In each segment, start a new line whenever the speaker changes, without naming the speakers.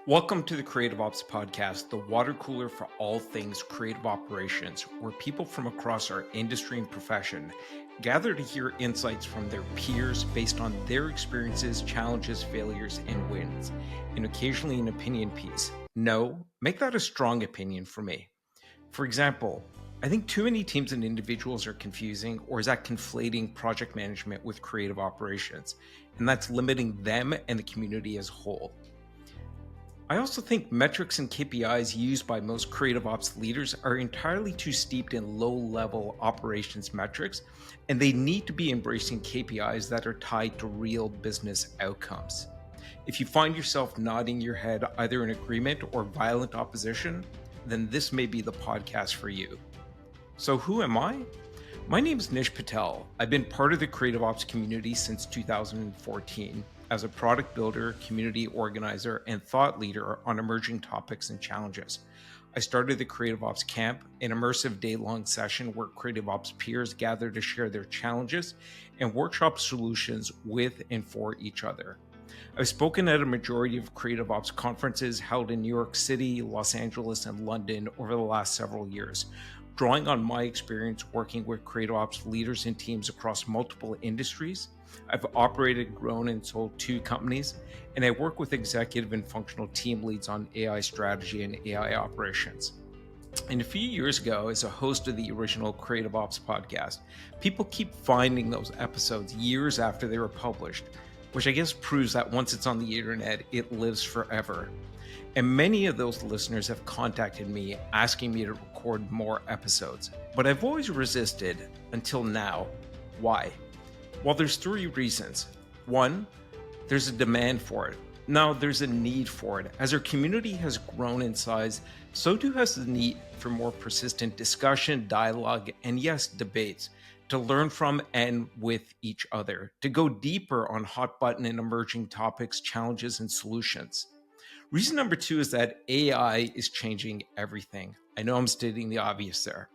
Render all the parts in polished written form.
Welcome to the Creative Ops Podcast, the water cooler for all things creative operations, where people from across our industry and profession gather to hear insights from their peers based on their experiences, challenges, failures, and wins, and occasionally an opinion piece. No, make that a strong opinion for me. For example, I think too many teams and individuals are confusing or is that conflating project management with creative operations, and that's limiting them and the community as a whole. I also think metrics and KPIs used by most creative ops leaders are entirely too steeped in low level operations metrics, and they need to be embracing KPIs that are tied to real business outcomes. If you find yourself nodding your head either in agreement or violent opposition, then this may be the podcast for you. So, who am I? My name is Nish Patel. I've been part of the creative ops community since 2014 as a product builder, community organizer, and thought leader on emerging topics and challenges. I started the Creative Ops Camp, an immersive day-long session where creative ops peers gather to share their challenges and workshop solutions with and for each other. I've spoken at a majority of creative ops conferences held in New York City, Los Angeles, and London over the last several years, drawing on my experience working with creative ops leaders and teams across multiple industries. I've operated, grown, and sold 2 companies, and I work with executive and functional team leads on AI strategy and AI operations. And a few years ago, as a host of the original Creative Ops podcast, people keep finding those episodes years after they were published, which I guess proves that once it's on the internet, it lives forever. And many of those listeners have contacted me asking me to record more episodes, but I've always resisted until now. Why? Well, there's 3 reasons. 1, there's a demand for it. Now, there's a need for it. As our community has grown in size, so too has the need for more persistent discussion, dialogue, and yes, debates to learn from and with each other, to go deeper on hot button and emerging topics, challenges, and solutions. Reason number 2 is that AI is changing everything. I know I'm stating the obvious there.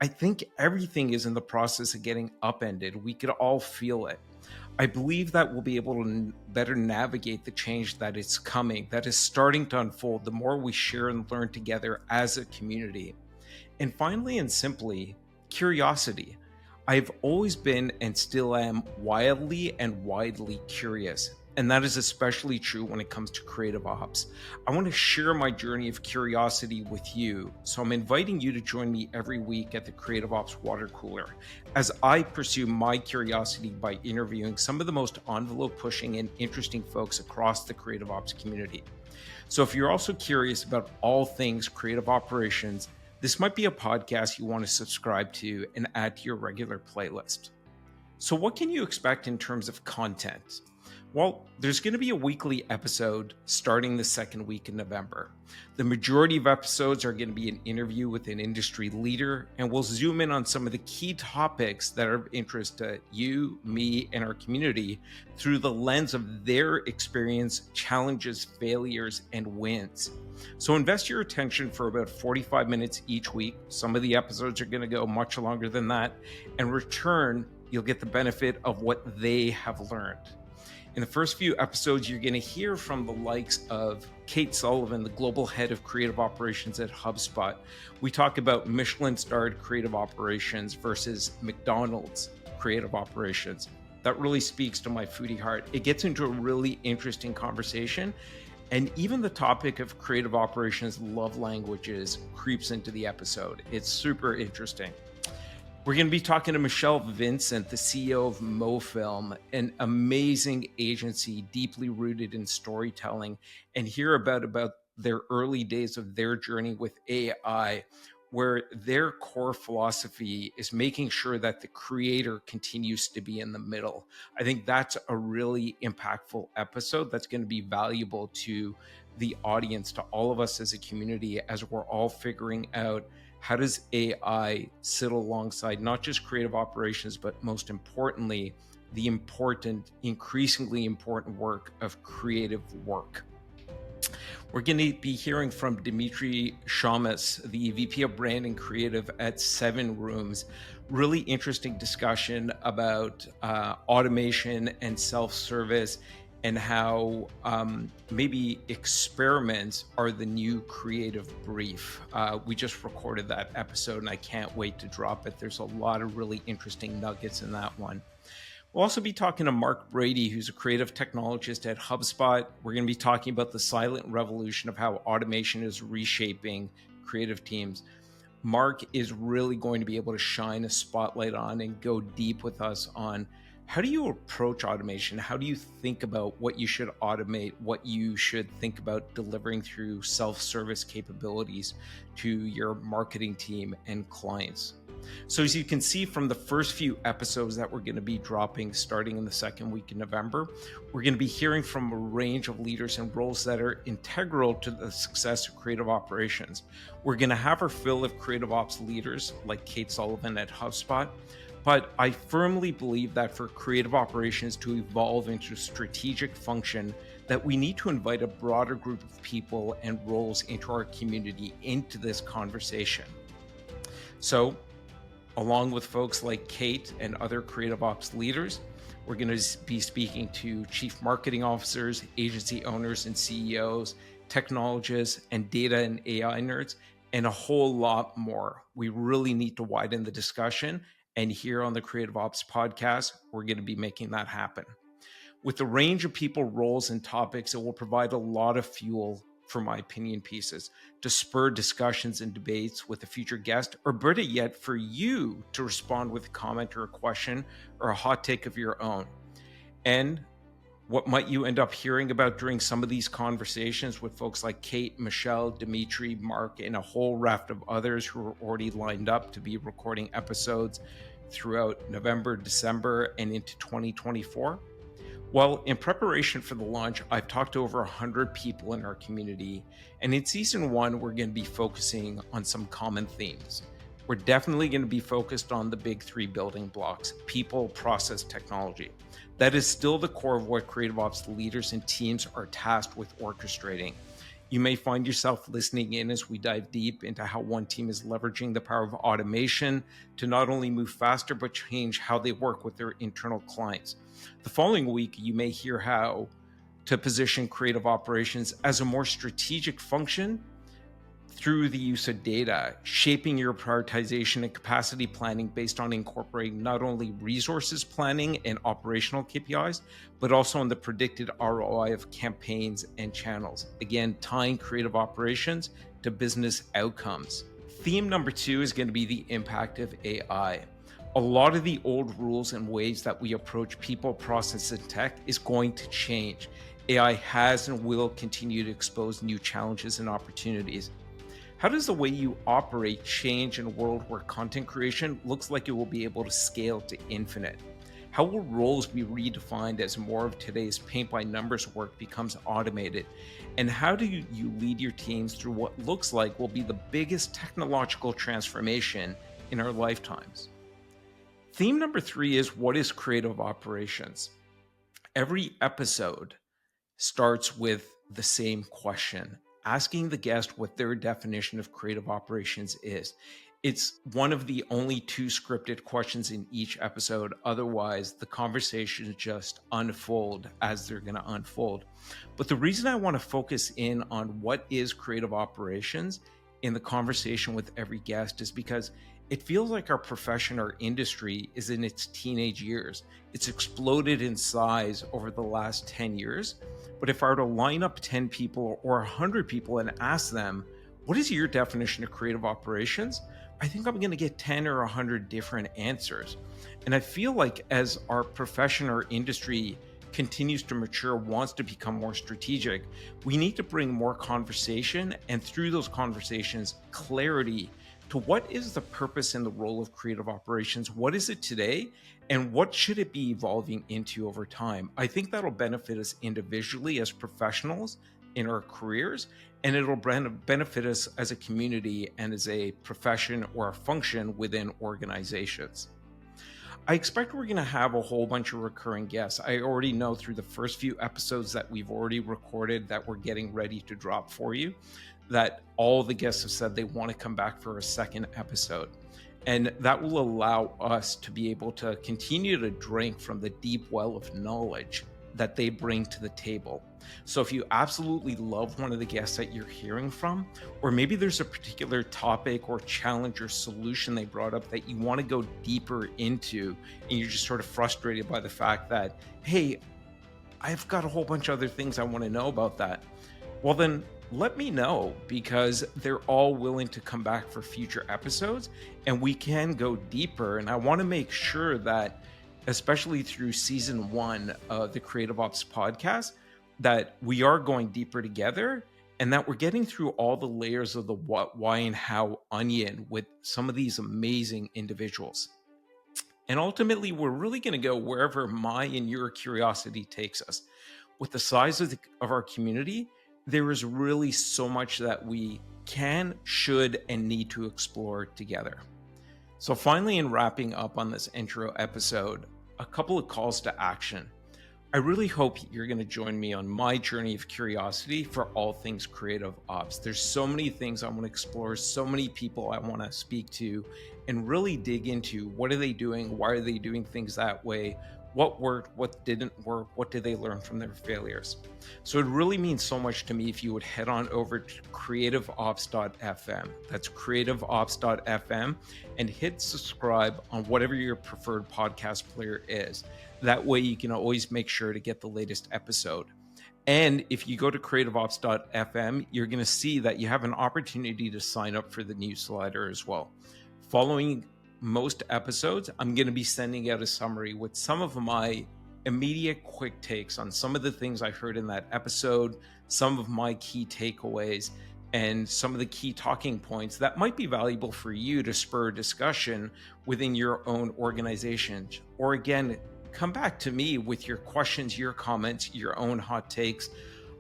I think everything is in the process of getting upended. We could all feel it. I believe that we'll be able to better navigate the change that is coming, that is starting to unfold, the more we share and learn together as a community. And finally and simply, curiosity. I've always been and still am wildly and widely curious. And that is especially true when it comes to creative ops. I want to share my journey of curiosity with you. So I'm inviting you to join me every week at the Creative Ops Water Cooler as I pursue my curiosity by interviewing some of the most envelope pushing and interesting folks across the creative ops community. So if you're also curious about all things creative operations, this might be a podcast you want to subscribe to and add to your regular playlist. So what can you expect in terms of content? Well, there's going to be a weekly episode starting the second week in November. The majority of episodes are going to be an interview with an industry leader, and we'll zoom in on some of the key topics that are of interest to you, me, and our community through the lens of their experience, challenges, failures, and wins. So invest your attention for about 45 minutes each week. Some of the episodes are going to go much longer than that. In return, you'll get the benefit of what they have learned. In the first few episodes, you're going to hear from the likes of Kate Sullivan, the global head of creative operations at HubSpot. We talk about Michelin-starred creative operations versus McDonald's creative operations. That really speaks to my foodie heart. It gets into a really interesting conversation. And even the topic of creative operations love languages creeps into the episode. It's super interesting. We're going to be talking to Michelle Vincent, the CEO of MoFilm, an amazing agency deeply rooted in storytelling, and hear about their early days of their journey with AI, where their core philosophy is making sure that the creator continues to be in the middle. I think that's a really impactful episode that's going to be valuable to the audience, to all of us as a community, as we're all figuring out how does AI sit alongside not just creative operations, but most importantly, the increasingly important work of creative work. We're going to be hearing from Dimitri Shamas, the VP of Brand and Creative at 7 Rooms. Really interesting discussion about automation and self-service and how maybe experiments are the new creative brief. We just recorded that episode and I can't wait to drop it. There's a lot of really interesting nuggets in that one. We'll also be talking to Mark Brady, who's a creative technologist at HubSpot. We're going to be talking about the silent revolution of how automation is reshaping creative teams. Mark is really going to be able to shine a spotlight on and go deep with us on how do you approach automation? How do you think about what you should automate, what you should think about delivering through self-service capabilities to your marketing team and clients? So as you can see from the first few episodes that we're going to be dropping starting in the second week in November, we're going to be hearing from a range of leaders and roles that are integral to the success of creative operations. We're going to have our fill of creative ops leaders like Kate Sullivan at HubSpot, but I firmly believe that for creative operations to evolve into a strategic function, that we need to invite a broader group of people and roles into our community into this conversation. So, along with folks like Kate and other creative ops leaders, we're going to be speaking to chief marketing officers, agency owners and CEOs, technologists, and data and AI nerds, and a whole lot more. We really need to widen the discussion. And here on the Creative Ops Podcast, we're going to be making that happen. With the range of people, roles, and topics, it will provide a lot of fuel for my opinion pieces to spur discussions and debates with a future guest, or better yet, for you to respond with a comment or a question or a hot take of your own. And what might you end up hearing about during some of these conversations with folks like Kate, Michelle, Dimitri, Mark, and a whole raft of others who are already lined up to be recording episodes throughout November, December, and into 2024? Well, in preparation for the launch, I've talked to over 100 people in our community, and in season 1, we're going to be focusing on some common themes. We're definitely going to be focused on the big 3 building blocks: people, process, technology. That is still the core of what creative ops leaders and teams are tasked with orchestrating. You may find yourself listening in as we dive deep into how one team is leveraging the power of automation to not only move faster, but change how they work with their internal clients. The following week, you may hear how to position creative operations as a more strategic function through the use of data, shaping your prioritization and capacity planning based on incorporating not only resources planning and operational KPIs, but also on the predicted ROI of campaigns and channels. Again, tying creative operations to business outcomes. Theme number 2 is going to be the impact of AI. A lot of the old rules and ways that we approach people, process, and tech is going to change. AI has and will continue to expose new challenges and opportunities. How does the way you operate change in a world where content creation looks like it will be able to scale to infinite? How will roles be redefined as more of today's paint-by-numbers work becomes automated? And how do you lead your teams through what looks like will be the biggest technological transformation in our lifetimes? Theme number 3 is, what is creative operations? Every episode starts with the same question, asking the guest what their definition of creative operations is. It's one of the only 2 scripted questions in each episode. Otherwise, the conversations just unfold as they're going to unfold. But the reason I want to focus in on what is creative operations in the conversation with every guest is because it feels like our profession or industry is in its teenage years. It's exploded in size over the last 10 years. But if I were to line up 10 people or 100 people and ask them, what is your definition of creative operations? I think I'm going to get 10 or 100 different answers. And I feel like as our profession or industry continues to mature, wants to become more strategic, we need to bring more conversation, and through those conversations, clarity to what is the purpose and the role of creative operations, what is it today, and what should it be evolving into over time. I think that'll benefit us individually as professionals in our careers, and it'll benefit us as a community and as a profession or a function within organizations. I expect we're going to have a whole bunch of recurring guests. I already know through the first few episodes that we've already recorded that we're getting ready to drop for you, that all the guests have said they want to come back for a second episode. And that will allow us to be able to continue to drink from the deep well of knowledge that they bring to the table. So if you absolutely love one of the guests that you're hearing from, or maybe there's a particular topic or challenge or solution they brought up that you want to go deeper into, and you're just sort of frustrated by the fact that, hey, I've got a whole bunch of other things I want to know about that. Well, then let me know, because they're all willing to come back for future episodes and we can go deeper. And I want to make sure that, especially through season 1 of the Creative Ops podcast, that we are going deeper together and that we're getting through all the layers of the what, why, and how onion with some of these amazing individuals. And ultimately, we're really going to go wherever my and your curiosity takes us. With the size of our community, there is really so much that we can, should, and need to explore together. So finally, in wrapping up on this intro episode, a couple of calls to action. I really hope you're going to join me on my journey of curiosity for all things creative ops. There's so many things I want to explore, so many people I want to speak to, and really dig into what are they doing, why are they doing things that way, what worked, what didn't work, what did they learn from their failures. So it really means so much to me if you would head on over to creativeops.fm. That's creativeops.fm, and hit subscribe on whatever your preferred podcast player is. That way you can always make sure to get the latest episode. And if you go to creativeops.fm, you're going to see that you have an opportunity to sign up for the newsletter as well. Following most episodes, I'm going to be sending out a summary with some of my immediate quick takes on some of the things I heard in that episode, some of my key takeaways, and some of the key talking points that might be valuable for you to spur discussion within your own organization. Or again, come back to me with your questions, your comments, your own hot takes.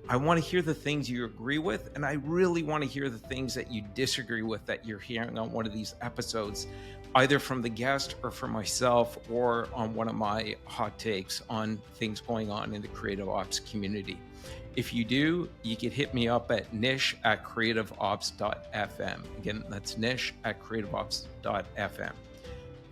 I want to hear the things you agree with, and I really want to hear the things that you disagree with that you're hearing on one of these episodes, either from the guest or from myself, or on one of my hot takes on things going on in the creative ops community. If you do, you can hit me up at nish@creativeops.fm. Again, that's nish@creativeops.fm.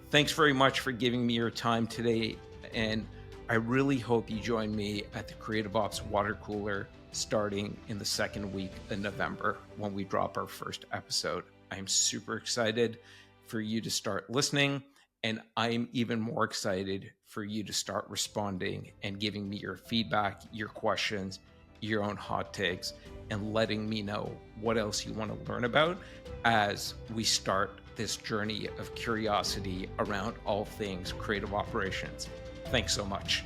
Thanks very much for giving me your time today, and I really hope you join me at the Creative Ops Water Cooler starting in the second week of November when we drop our first episode. I'm super excited for you to start listening, and I'm even more excited for you to start responding and giving me your feedback, your questions, your own hot takes, and letting me know what else you want to learn about as we start this journey of curiosity around all things creative operations. Thanks so much.